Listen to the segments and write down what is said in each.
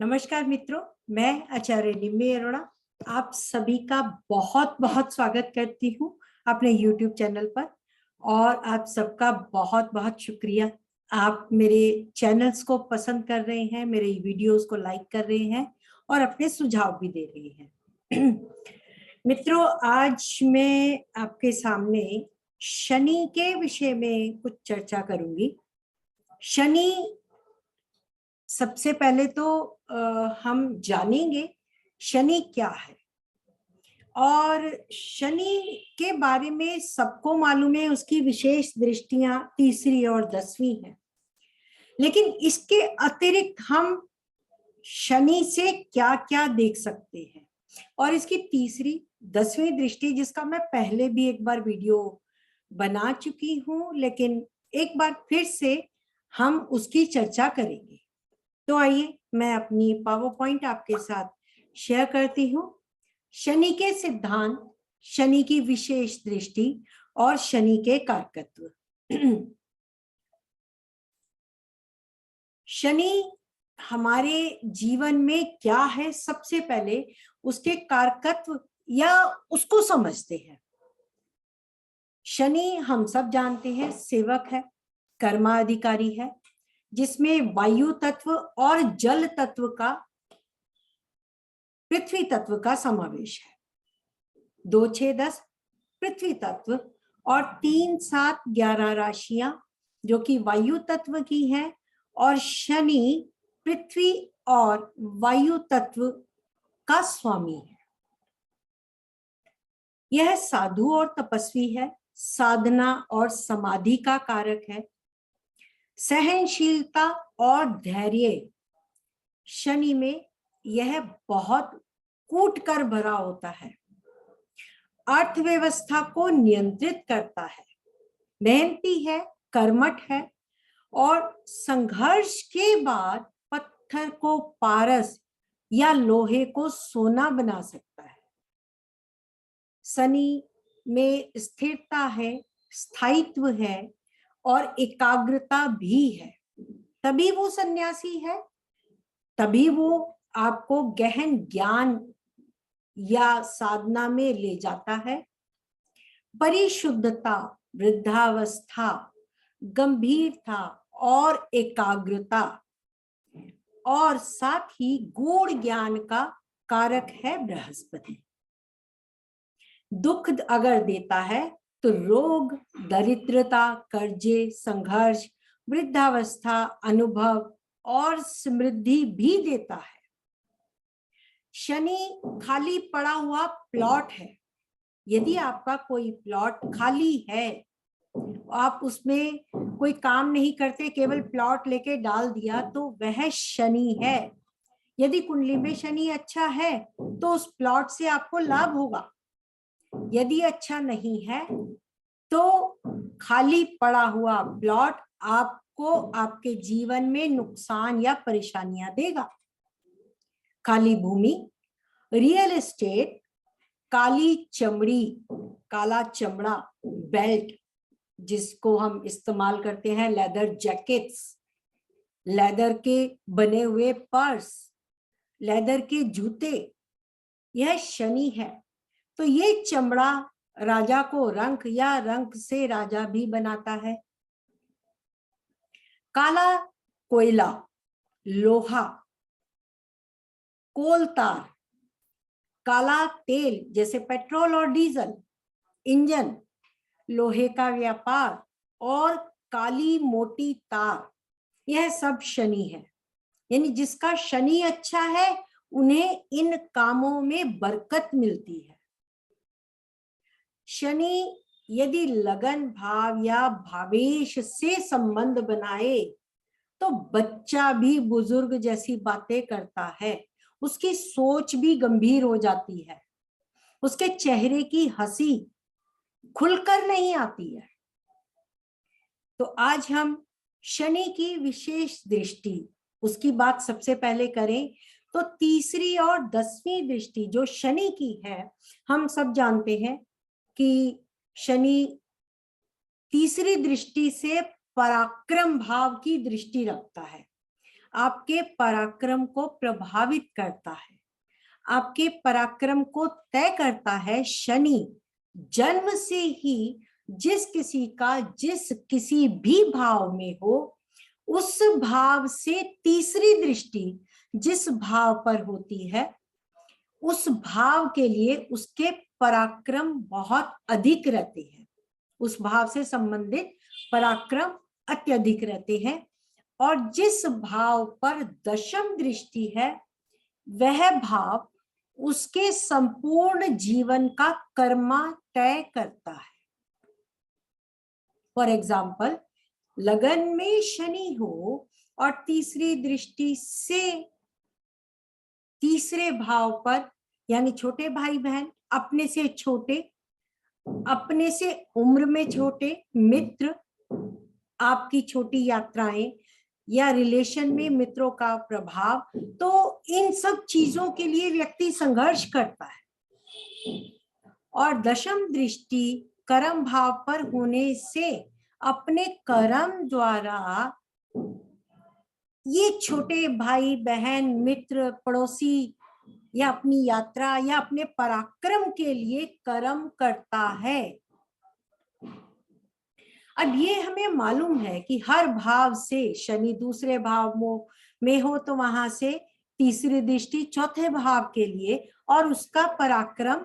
नमस्कार मित्रों, मैं आचार्य निम्मी अरोड़ा आप सभी का बहुत बहुत स्वागत करती हूँ अपने YouTube चैनल पर। और आप सबका बहुत बहुत शुक्रिया, आप मेरे चैनल्स को पसंद कर रहे हैं, मेरे वीडियोस को लाइक कर रहे हैं और अपने सुझाव भी दे रहे हैं। मित्रों, आज मैं आपके सामने शनि के विषय में कुछ चर्चा करूंगी। शनि, सबसे पहले तो हम जानेंगे शनि क्या है। और शनि के बारे में सबको मालूम है, उसकी विशेष दृष्टियां तीसरी और 10वीं है। लेकिन इसके अतिरिक्त हम शनि से क्या क्या देख सकते हैं, और इसकी तीसरी 10वीं दृष्टि, जिसका मैं पहले भी एक बार वीडियो बना चुकी हूं, लेकिन एक बार फिर से हम उसकी चर्चा करेंगे। तो आइए मैं अपनी पावर पॉइंट आपके साथ शेयर करती हूँ। शनि के सिद्धांत, शनि की विशेष दृष्टि और शनि के कारकत्व। शनि हमारे जीवन में क्या है, सबसे पहले उसके कारकत्व या उसको समझते हैं। शनि हम सब जानते हैं सेवक है, कर्माधिकारी है, जिसमें वायु तत्व और जल तत्व का, पृथ्वी तत्व का समावेश है। 2, 6, 10 पृथ्वी तत्व और 3, 7, 11 राशियां जो कि वायु तत्व की हैं, और शनि पृथ्वी और वायु तत्व का स्वामी है। यह साधु और तपस्वी है, साधना और समाधि का कारक है, सहनशीलता और धैर्य शनि में यह बहुत कूट कर भरा होता है, अर्थव्यवस्था को नियंत्रित करता है, मेहनती है, कर्मठ है और संघर्ष के बाद पत्थर को पारस या लोहे को सोना बना सकता है। शनि में स्थिरता है, स्थायित्व है और एकाग्रता भी है, तभी वो सन्यासी है, तभी वो आपको गहन ज्ञान या साधना में ले जाता है। परिशुद्धता, वृद्धावस्था, गंभीरता और एकाग्रता और साथ ही गूढ़ ज्ञान का कारक है बृहस्पति। दुख अगर देता है तो रोग, दरिद्रता, कर्जे, संघर्ष, वृद्धावस्था, अनुभव और समृद्धि भी देता है। शनि खाली पड़ा हुआ प्लॉट है। यदि आपका कोई प्लॉट खाली है, आप उसमें कोई काम नहीं करते, केवल प्लॉट लेके डाल दिया, तो वह शनि है। यदि कुंडली में शनि अच्छा है तो उस प्लॉट से आपको लाभ होगा। यदि अच्छा नहीं है तो खाली पड़ा हुआ प्लॉट आपको आपके जीवन में नुकसान या परेशानियां देगा। काली भूमि, रियल एस्टेट, काली चमड़ी, काला चमड़ा, बेल्ट जिसको हम इस्तेमाल करते हैं, लेदर जैकेट्स, लेदर के बने हुए पर्स, लेदर के जूते, यह शनि है। तो ये चमड़ा राजा को रंक या रंक से राजा भी बनाता है। काला कोयला, लोहा, कोलतार, काला तेल जैसे पेट्रोल और डीजल, इंजन, लोहे का व्यापार और काली मोटी तार, यह सब शनि है। यानी जिसका शनि अच्छा है उन्हें इन कामों में बरकत मिलती है। शनि यदि लगन भाव या भावेश से संबंध बनाए तो बच्चा भी बुजुर्ग जैसी बातें करता है, उसकी सोच भी गंभीर हो जाती है, उसके चेहरे की हंसी खुलकर नहीं आती है। तो आज हम शनि की विशेष दृष्टि, उसकी बात सबसे पहले करें तो तीसरी और 10वीं दृष्टि जो शनि की है, हम सब जानते हैं कि शनि तीसरी दृष्टि से पराक्रम भाव की दृष्टि रखता है। आपके पराक्रम को प्रभावित करता है, आपके पराक्रम को तय करता है शनि। जन्म से ही जिस किसी का जिस किसी भी भाव में हो, उस भाव से तीसरी दृष्टि जिस भाव पर होती है, उस भाव के लिए उसके पराक्रम बहुत अधिक रहते हैं, उस भाव से संबंधित पराक्रम अत्यधिक रहते हैं। और जिस भाव पर दशम दृष्टि है, वह भाव उसके संपूर्ण जीवन का कर्मा तय करता है। फॉर एग्जाम्पल, लगन में शनि हो और तीसरी दृष्टि से तीसरे भाव पर, यानी छोटे भाई बहन, अपने से छोटे, अपने से उम्र में छोटे मित्र, आपकी छोटी यात्राएं या रिलेशन में मित्रों का प्रभाव, तो इन सब चीजों के लिए व्यक्ति संघर्ष करता है। और दशम दृष्टि कर्म भाव पर होने से अपने कर्म द्वारा ये छोटे भाई बहन मित्र पड़ोसी या अपनी यात्रा या अपने पराक्रम के लिए कर्म करता है। अब ये हमें मालूम है कि हर भाव से शनि दूसरे भाव में हो तो वहां से तीसरी दृष्टि चौथे भाव के लिए और उसका पराक्रम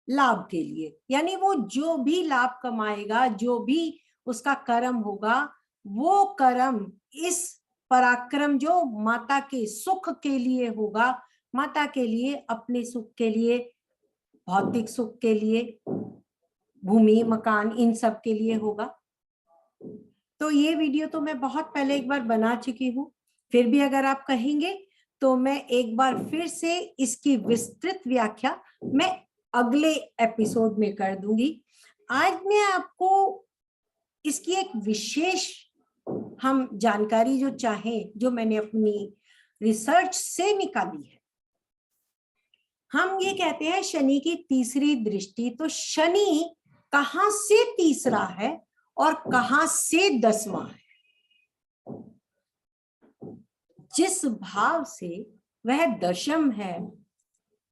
लाभ के लिए, यानी वो जो भी लाभ कमाएगा, जो भी उसका कर्म होगा, वो कर्म इस पराक्रम जो माता के सुख के लिए होगा, माता के लिए, अपने सुख के लिए, भौतिक सुख के लिए, भूमि मकान इन सब के लिए होगा। तो ये वीडियो तो मैं बहुत पहले एक बार बना चुकी हूँ, फिर भी अगर आप कहेंगे तो मैं एक बार फिर से इसकी विस्तृत व्याख्या मैं अगले एपिसोड में कर दूंगी। आज मैं आपको इसकी एक विशेष हम जानकारी जो चाहें, जो मैंने अपनी रिसर्च से निकाली है। हम ये कहते हैं शनि की तीसरी दृष्टि, तो शनि कहां से तीसरा है और कहां से दसवां है। जिस भाव से वह दशम है,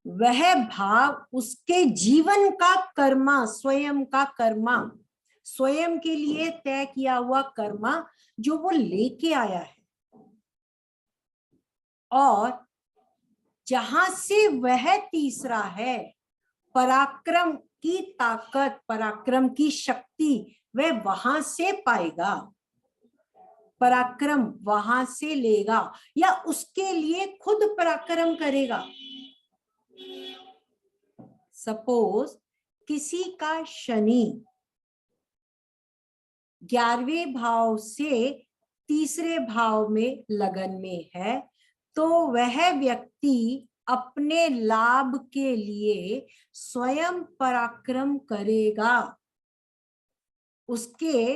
वह भाव उसके जीवन का कर्मा, स्वयं का कर्मा, स्वयं के लिए तय किया हुआ कर्मा जो वो लेके आया है। और जहां से वह तीसरा है, पराक्रम की ताकत, पराक्रम की शक्ति वह वहां से पाएगा, पराक्रम वहां से लेगा या उसके लिए खुद पराक्रम करेगा। सपोज किसी का शनि 11वें भाव से तीसरे भाव में लगन में है, तो वह व्यक्ति अपने लाभ के लिए स्वयं पराक्रम करेगा। उसके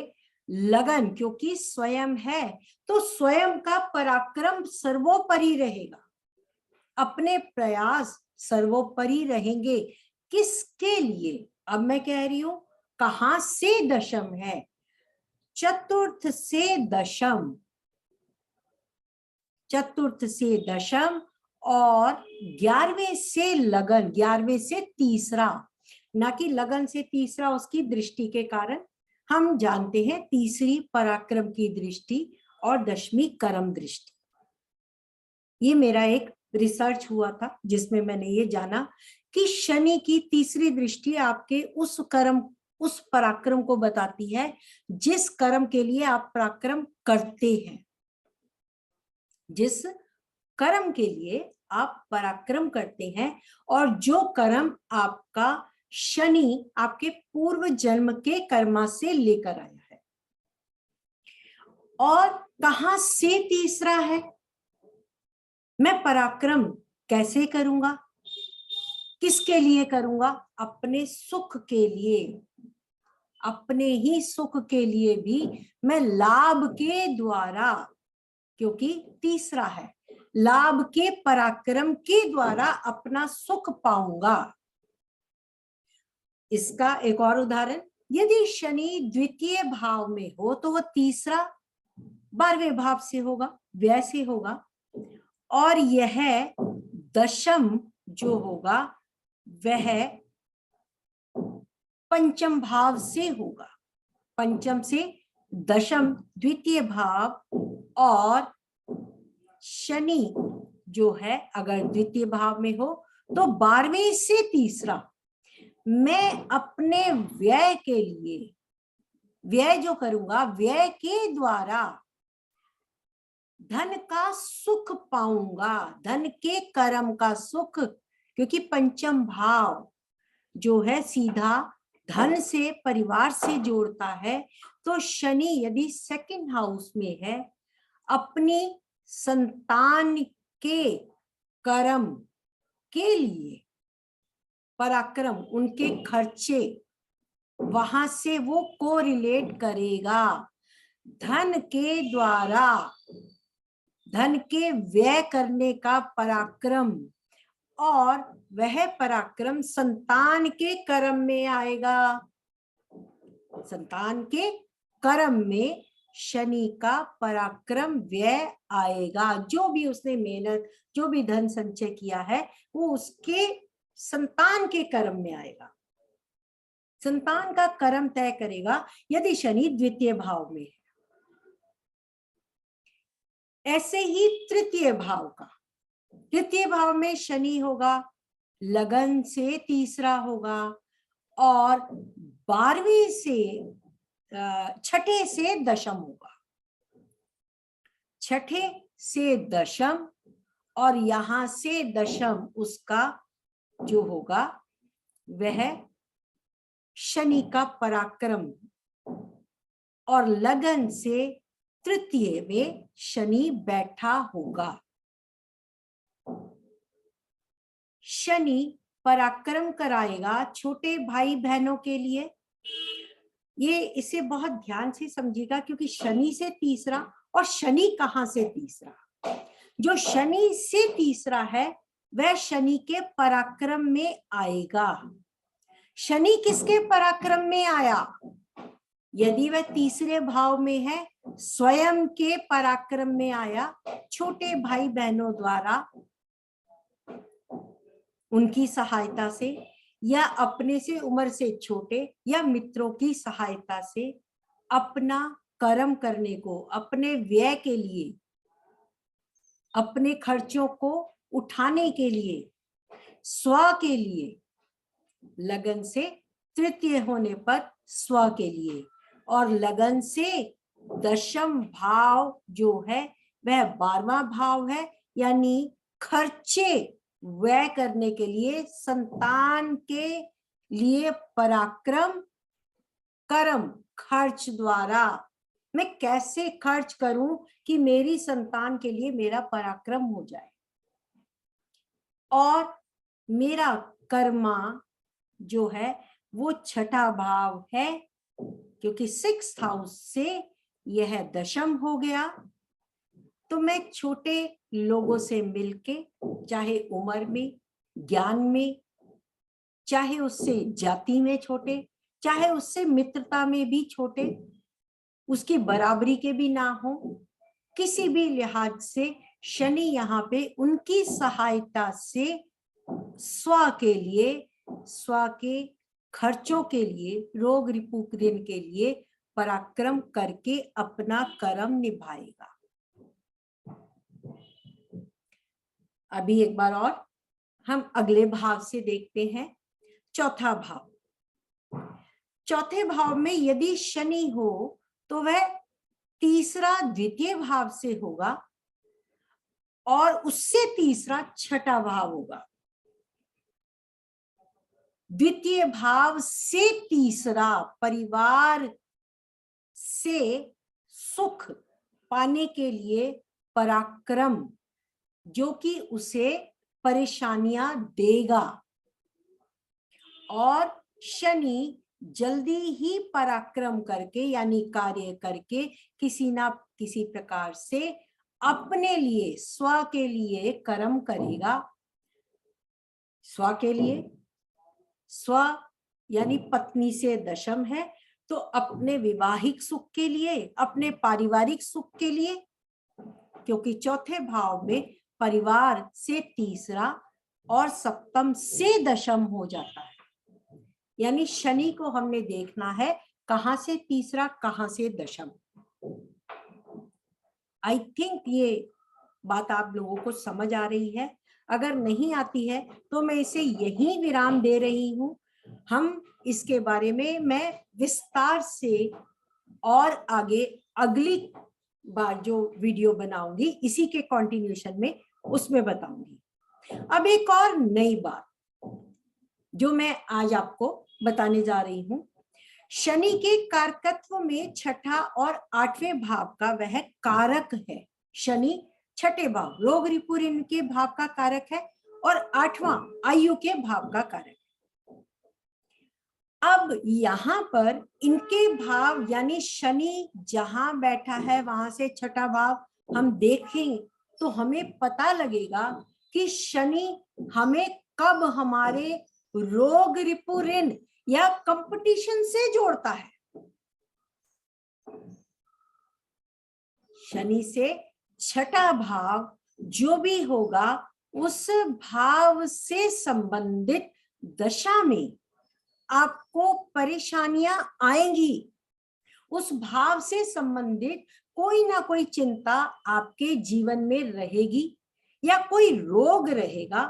लगन क्योंकि स्वयं है, तो स्वयं का पराक्रम सर्वोपरि रहेगा, अपने प्रयास सर्वोपरि रहेंगे। किसके लिए? अब मैं कह रही हूं कहां से दशम है, चतुर्थ से दशम, चतुर्थ से दशम और 11वें से लगन, 11वें से तीसरा, ना कि लगन से तीसरा उसकी दृष्टि के कारण। हम जानते हैं तीसरी पराक्रम की दृष्टि और दशमी कर्म दृष्टि। ये मेरा एक रिसर्च हुआ था जिसमें मैंने ये जाना कि शनि की तीसरी दृष्टि आपके उस कर्म, उस पराक्रम को बताती है जिस कर्म के लिए आप पराक्रम करते हैं, जिस कर्म के लिए आप पराक्रम करते हैं और जो कर्म आपका शनि आपके पूर्व जन्म के कर्मा से लेकर आया है। और कहां से तीसरा है? मैं पराक्रम कैसे करूंगा, किसके लिए करूंगा? अपने सुख के लिए, अपने ही सुख के लिए भी मैं लाभ के द्वारा, क्योंकि तीसरा है, लाभ के पराक्रम के द्वारा अपना सुख पाऊंगा। इसका एक और उदाहरण, यदि शनि द्वितीय भाव में हो तो वह तीसरा 12वें भाव से होगा, व्यय से होगा। और यह दशम जो होगा वह पंचम भाव से होगा। पंचम से दशम द्वितीय भाव, और शनि जो है अगर द्वितीय भाव में हो तो 12वें से तीसरा। मैं अपने व्यय के लिए, व्यय जो करूंगा, व्यय के द्वारा धन का सुख पाऊंगा, धन के कर्म का सुख, क्योंकि पंचम भाव जो है सीधा धन से, परिवार से जोड़ता है। तो शनि यदि सेकंड हाउस में है, अपनी संतान के कर्म के लिए पराक्रम, उनके खर्चे वहां से वो कोरिलेट करेगा। धन के द्वारा धन के व्यय करने का पराक्रम, और वह पराक्रम संतान के कर्म में आएगा। संतान के कर्म में शनि का पराक्रम व्यय आएगा। जो भी उसने मेहनत, जो भी धन संचय किया है, वो उसके संतान के कर्म में आएगा। संतान का कर्म तय करेगा यदि शनि द्वितीय भाव में है। ऐसे ही तृतीय भाव का, तृतीय भाव में शनि होगा, लगन से तीसरा होगा, और 12वें से छठे से दशम होगा। छठे से दशम, और यहां से दशम उसका जो होगा वह शनि का पराक्रम, और लगन से तृतीय में शनि बैठा होगा। शनि पराक्रम कराएगा छोटे भाई बहनों के लिए। ये इसे बहुत ध्यान से समझिएगा, क्योंकि शनि से तीसरा, और शनि कहां से तीसरा? जो शनि से तीसरा है वह शनि के पराक्रम में आएगा। शनि किसके पराक्रम में आया? यदि वह तीसरे भाव में है, स्वयं के पराक्रम में आया, छोटे भाई बहनों द्वारा उनकी सहायता से, या अपने से उम्र से छोटे या मित्रों की सहायता से अपना कर्म करने को, अपने व्यय के लिए, अपने खर्चों को उठाने के लिए, स्व के लिए, लगन से तृतीय होने पर स्व के लिए, और लगन से दशम भाव जो है वह 12वां भाव है, यानी खर्चे व्यय करने के लिए, संतान के लिए पराक्रम, कर्म, खर्च द्वारा मैं कैसे खर्च करूं कि मेरी संतान के लिए मेरा पराक्रम हो जाए। और मेरा कर्मा जो है वो छठा भाव है, क्योंकि 6th हाउस से यह दशम हो गया। तो मैं छोटे लोगों से मिलके, चाहे उम्र में, ज्ञान में, चाहे उससे जाति में छोटे, चाहे उससे मित्रता में भी छोटे, उसकी बराबरी के भी ना हो, किसी भी लिहाज से शनि यहाँ पे उनकी सहायता से स्व के लिए, स्व के खर्चों के लिए, रोग रिपुदिन के लिए पराक्रम करके अपना कर्म निभाएगा। अभी एक बार और हम अगले भाव से देखते हैं, चौथा भाव। चौथे भाव में यदि शनि हो तो वह तीसरा द्वितीय भाव से होगा, और उससे तीसरा छठा भाव होगा। द्वितीय भाव से तीसरा परिवार से सुख पाने के लिए पराक्रम, जो कि उसे परेशानियां देगा। और शनि जल्दी ही पराक्रम करके, यानी कार्य करके, किसी ना किसी प्रकार से अपने लिए, स्व के लिए कर्म करेगा। स्व के लिए, स्व यानी पत्नी से दशम है, तो अपने विवाहिक सुख के लिए, अपने पारिवारिक सुख के लिए, क्योंकि चौथे भाव में परिवार से तीसरा और सप्तम से दशम हो जाता है। यानी शनि को हमने देखना है कहां से तीसरा, कहां से दशम। आई थिंक ये बात आप लोगों को समझ आ रही है। अगर नहीं आती है तो मैं इसे यही विराम दे रही हूं। हम इसके बारे में मैं विस्तार से और आगे अगली बार जो वीडियो बनाऊंगी इसी के कंटिन्यूएशन में उसमें बताऊंगी। अब एक और नई बात जो मैं आज आपको बताने जा रही हूं, शनि के कारकत्व में छठा और आठवें भाव का वह कारक है। शनि छठे भाव रोग रिपुरिन के भाव का कारक है और आठवां आयु के भाव का कारक है। अब यहां पर इनके भाव यानी शनि जहां बैठा है वहां से छठा भाव हम देखें तो हमें पता लगेगा कि शनि हमें कब हमारे रोग रिपु ऋण या कंपटीशन से जोड़ता है। शनि से छठा भाव जो भी होगा उस भाव से संबंधित दशा में आपको परेशानियां आएंगी। उस भाव से संबंधित कोई ना कोई चिंता आपके जीवन में रहेगी या कोई रोग रहेगा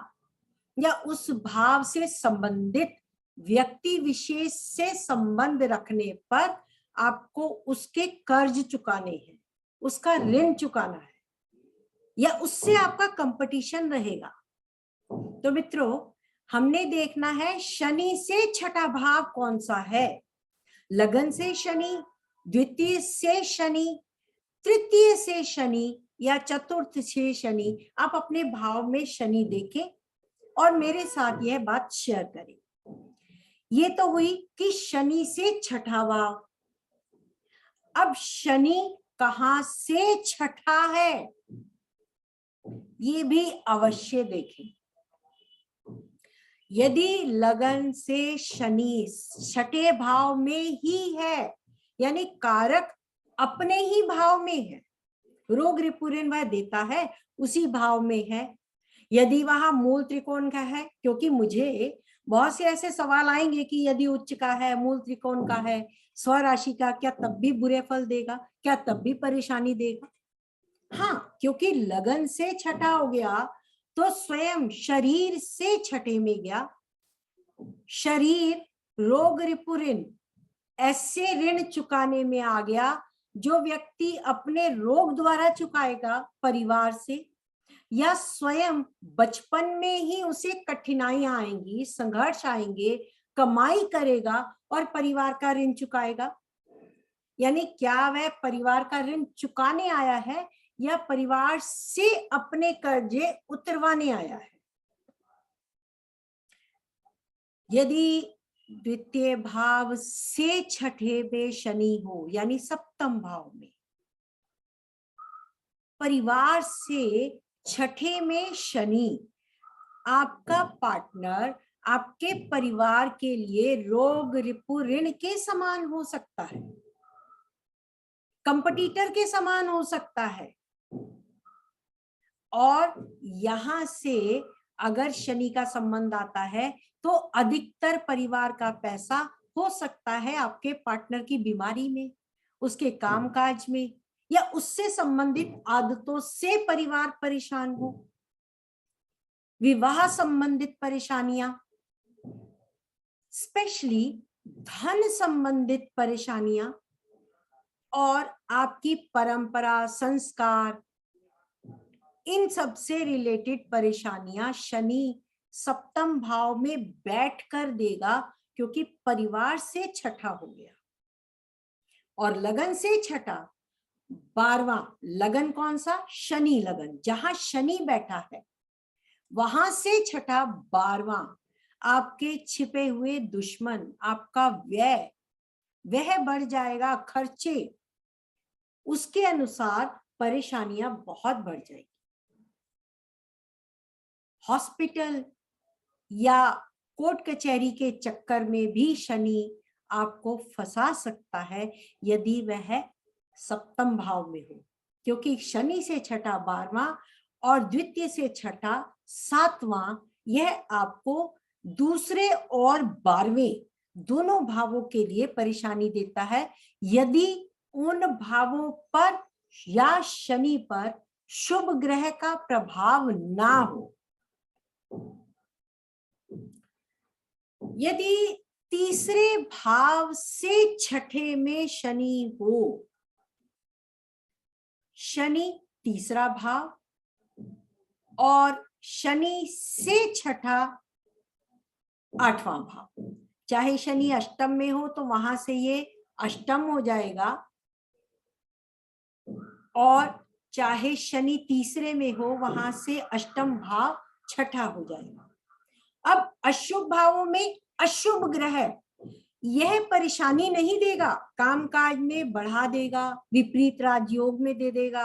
या उस भाव से संबंधित व्यक्ति विशेष से संबंध रखने पर आपको उसके कर्ज चुकाने हैं, उसका ऋण चुकाना है या उससे आपका कंपटीशन रहेगा। तो मित्रों, हमने देखना है शनि से छठा भाव कौन सा है। लगन से शनि, द्वितीय से शनि, तृतीय से शनि या चतुर्थ से शनि। आप अपने भाव में शनि देखें और मेरे साथ यह बात शेयर करें। ये तो हुई कि शनि से छठा भाव। अब शनि कहां से छठा है ये भी अवश्य देखें। यदि लगन से शनि छठे भाव में ही है यानी कारक अपने ही भाव में है, रोग रिपुरिन वह देता है उसी भाव में है। यदि वहां मूल त्रिकोण का है, क्योंकि मुझे बहुत से ऐसे सवाल आएंगे कि यदि उच्च का है, मूल त्रिकोण का है, स्वराशि का, क्या तब भी बुरे फल देगा, क्या तब भी परेशानी देगा? हाँ, क्योंकि लगन से छठा हो गया तो स्वयं शरीर से छठे में गया। शरीर रोग रिपुरिन ऐसे ऋण चुकाने में आ गया जो व्यक्ति अपने रोग द्वारा चुकाएगा परिवार से, या स्वयं बचपन में ही उसे कठिनाइयां आएंगी, संघर्ष आएंगे, कमाई करेगा और परिवार का ऋण चुकाएगा। यानी क्या वह परिवार का ऋण चुकाने आया है या परिवार से अपने कर्जे उतरवाने आया है? यदि द्वितीय भाव से छठे में शनि हो यानी सप्तम भाव में, परिवार से छठे में शनि, आपका पार्टनर आपके परिवार के लिए रोग रिपु ऋण के समान हो सकता है, कंपटीटर के समान हो सकता है। और यहां से अगर शनि का संबंध आता है तो अधिकतर परिवार का पैसा हो सकता है आपके पार्टनर की बीमारी में, उसके कामकाज में या उससे संबंधित आदतों से परिवार परेशान हो, विवाह संबंधित परेशानियां, स्पेशली धन संबंधित परेशानियां और आपकी परंपरा, संस्कार, इन सब से रिलेटेड परेशानियां शनि सप्तम भाव में बैठ कर देगा, क्योंकि परिवार से छठा हो गया। और लगन से छठा 12वां लगन कौन सा? शनि लगन। जहां शनि बैठा है वहां से छठा 12वां आपके छिपे हुए दुश्मन, आपका व्यय, वह बढ़ जाएगा, खर्चे, उसके अनुसार परेशानियां बहुत बढ़ जाएगी। हॉस्पिटल या कोर्ट कचहरी के चक्कर में भी शनि आपको फंसा सकता है यदि वह सप्तम भाव में हो, क्योंकि शनि से छठा 12वां और द्वितीय से छठा 7वां, यह आपको दूसरे और 12वें दोनों भावों के लिए परेशानी देता है यदि उन भावों पर या शनि पर शुभ ग्रह का प्रभाव ना हो। यदि तीसरे भाव से छठे में शनि हो, शनि तीसरा भाव और शनि से छठा 8वां भाव, चाहे शनि अष्टम में हो तो वहां से ये अष्टम हो जाएगा, और चाहे शनि तीसरे में हो वहां से अष्टम भाव छठा हो जाएगा। अब अशुभ भावों में अशुभ ग्रह यह परेशानी नहीं देगा, कामकाज में बढ़ा देगा, विपरीत राजयोग में दे देगा,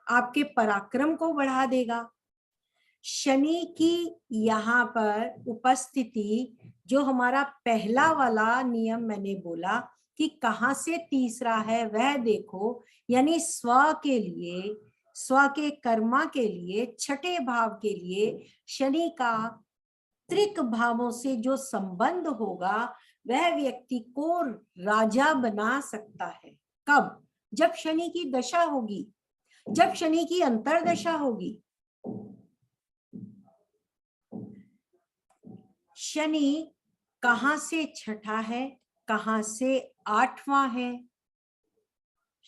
आपके पराक्रम को बढ़ा देगा। शनि की यहाँ पर उपस्थिति, जो हमारा पहला वाला नियम मैंने बोला कि कहाँ से तीसरा है वह देखो, यानी स्व के लिए, स्व के कर्मा के लिए, छठे भाव के लिए शनि का त्रिक भावों से जो संबंध होगा वह व्यक्ति को राजा बना सकता है। कब? जब शनि की दशा होगी, जब शनि की अंतर्दशा होगी। शनि कहां से छठा है, कहां से 8वां है,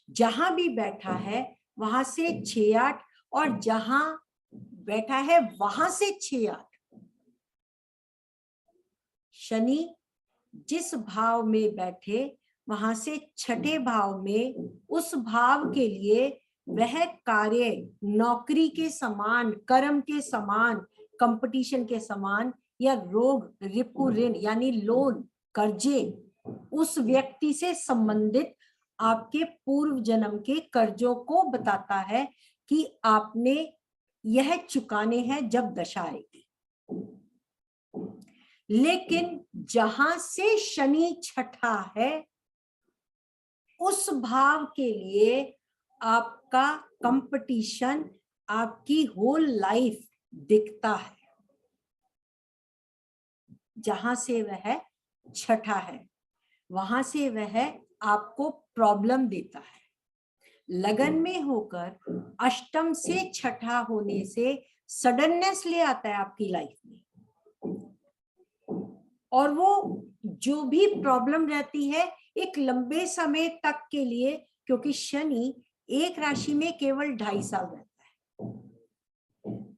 जहां भी बैठा है वहां से 6-8, और जहां बैठा है वहां से 6-8। शनि जिस भाव में बैठे वहां से छठे भाव में उस भाव के लिए वह कार्य नौकरी के समान, कर्म के समान, कंपटीशन के समान, या रोग, रिपु, ऋण यानी लोन, कर्जे, उस व्यक्ति से संबंधित आपके पूर्व जन्म के कर्जों को बताता है कि आपने यह चुकाने हैं जब दशा आएगी। लेकिन जहां से शनि छठा है उस भाव के लिए आपका कंपटीशन आपकी होल लाइफ दिखता है, जहां से वह छठा है वहां से वह आपको प्रॉब्लम देता है। लगन में होकर अष्टम से छठा होने से सडननेस ले आता है आपकी लाइफ में, और वो जो भी प्रॉब्लम रहती है एक लंबे समय तक के लिए, क्योंकि शनि एक राशि में केवल 2.5 साल रहता है।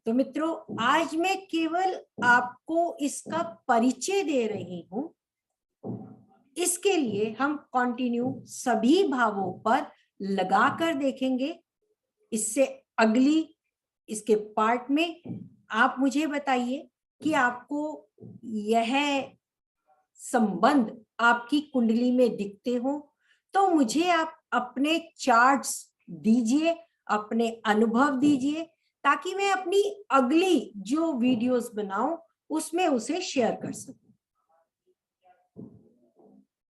तो मित्रों, आज मैं केवल आपको इसका परिचय दे रही हूं, इसके लिए हम कंटिन्यू सभी भावों पर लगाकर देखेंगे। इससे अगली इसके पार्ट में आप मुझे बताइए कि आपको यह संबंध आपकी कुंडली में दिखते हो तो मुझे आप अपने चार्ट्स दीजिए, अपने अनुभव दीजिए, ताकि मैं अपनी अगली जो वीडियोस बनाऊं उसमें उसे शेयर कर सकूं।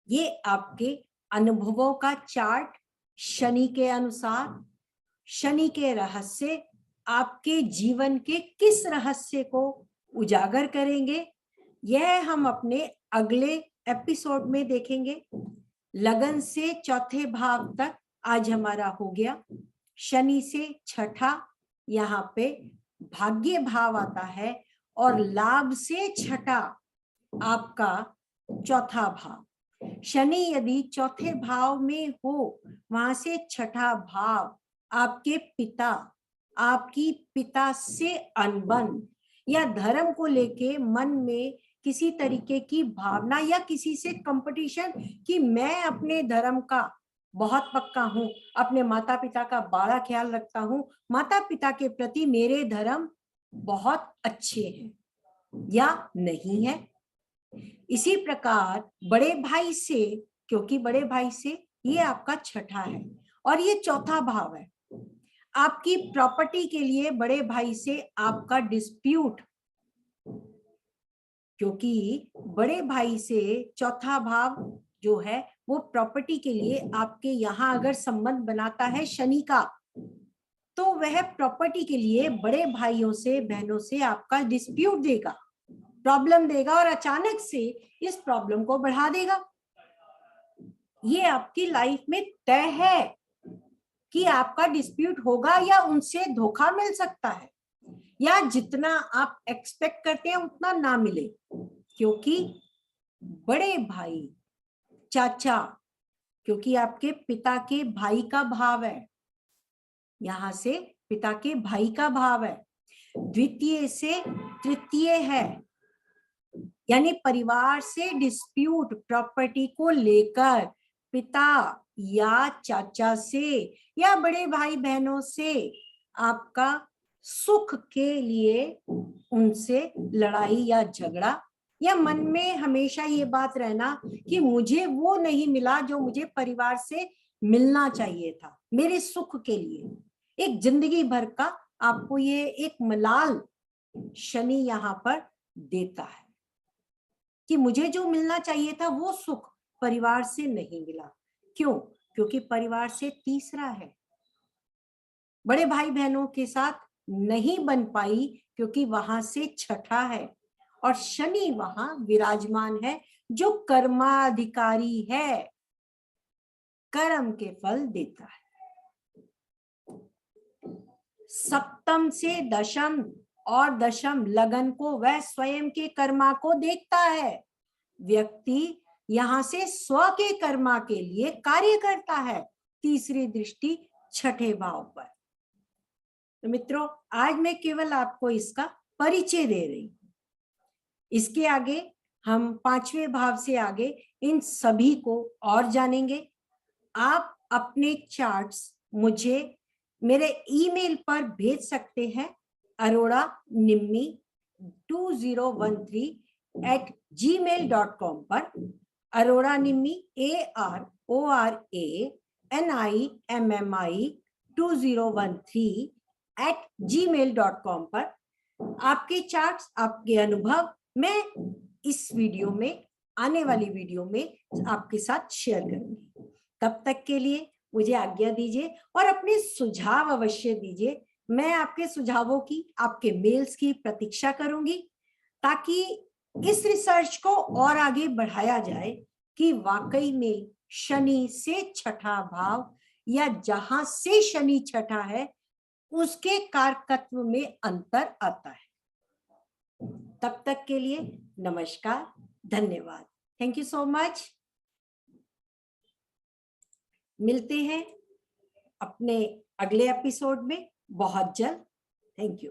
ये आपके अनुभवों का चार्ट शनि के अनुसार, शनि के रहस्य आपके जीवन के किस रहस्य को उजागर करेंगे, यह हम अपने अगले एपिसोड में देखेंगे। लगन से चौथे भाव तक आज हमारा हो गया। शनि से छठा, यहाँ पे भाग्य भाव आता है, और लाभ से छठा आपका चौथा भाव। शनि यदि चौथे भाव में हो वहां से छठा भाव आपके पिता, आपकी पिता से अनबन या धर्म को लेके मन में किसी तरीके की भावना या किसी से कंपटीशन कि मैं अपने धर्म का बहुत पक्का हूं, अपने माता पिता का बड़ा ख्याल रखता हूं, माता पिता के प्रति मेरे धर्म बहुत अच्छे हैं या नहीं है। इसी प्रकार बड़े भाई से, क्योंकि बड़े भाई से ये आपका छठा है और ये चौथा भाव है, आपकी प्रॉपर्टी के लिए बड़े भाई से आपका डिस्प्यूट, क्योंकि बड़े भाई से चौथा भाव जो है वो प्रॉपर्टी के लिए आपके यहाँ अगर संबंध बनाता है शनि का, तो वह प्रॉपर्टी के लिए बड़े भाइयों से बहनों से आपका डिस्प्यूट देगा, प्रॉब्लम देगा और अचानक से इस प्रॉब्लम को बढ़ा देगा। ये आपकी लाइफ में तय है कि आपका डिस्प्यूट होगा या उनसे धोखा मिल सकता है, या जितना आप एक्सपेक्ट करते हैं उतना ना मिले, क्योंकि बड़े भाई, चाचा, क्योंकि आपके पिता के भाई का भाव है, यहां से पिता के भाई का भाव है, द्वितीय से तृतीय है, यानी परिवार से डिस्प्यूट प्रॉपर्टी को लेकर पिता या चाचा से या बड़े भाई बहनों से आपका सुख के लिए उनसे लड़ाई या झगड़ा, या मन में हमेशा ये बात रहना कि मुझे वो नहीं मिला जो मुझे परिवार से मिलना चाहिए था मेरे सुख के लिए। एक जिंदगी भर का आपको ये एक मलाल शनि यहाँ पर देता है कि मुझे जो मिलना चाहिए था वो सुख परिवार से नहीं मिला। क्यों? क्योंकि परिवार से तीसरा है, बड़े भाई बहनों के साथ नहीं बन पाई क्योंकि वहां से छठा है, और शनि वहां विराजमान है जो कर्माधिकारी है, कर्म के फल देता है। सप्तम से दशम और दशम लगन को वह स्वयं के कर्मा को देखता है। व्यक्ति यहां से स्व के कर्मा के लिए कार्य करता है, तीसरी दृष्टि छठे भाव पर। तो मित्रों, आज मैं केवल आपको इसका परिचय दे रही हूं। इसके आगे हम पांचवें भाव से आगे इन सभी को और जानेंगे। आप अपने चार्ट्स मुझे मेरे ईमेल पर भेज सकते हैं, aroranimmi2013@gmail.com पर। aroranimmi aroranimmi2013@gmail.com पर आपके चार्ट्स, आपके अनुभव मैं इस वीडियो में, आने वाली वीडियो में आपके साथ शेयर करूंगी। तब तक के लिए मुझे आज्ञा दीजिए और अपने सुझाव अवश्य दीजिए। मैं आपके सुझावों की, आपके मेल्स की प्रतीक्षा करूंगी, ताकि इस रिसर्च को और आगे बढ़ाया जाए कि वाकई में शनि से छठा भाव या जहां से शनि छठा है उसके कारकत्व में अंतर आता है। तब तक के लिए नमस्कार, धन्यवाद, थैंक यू सो मच। मिलते हैं अपने अगले एपिसोड में बहुत जल्द। Thank you.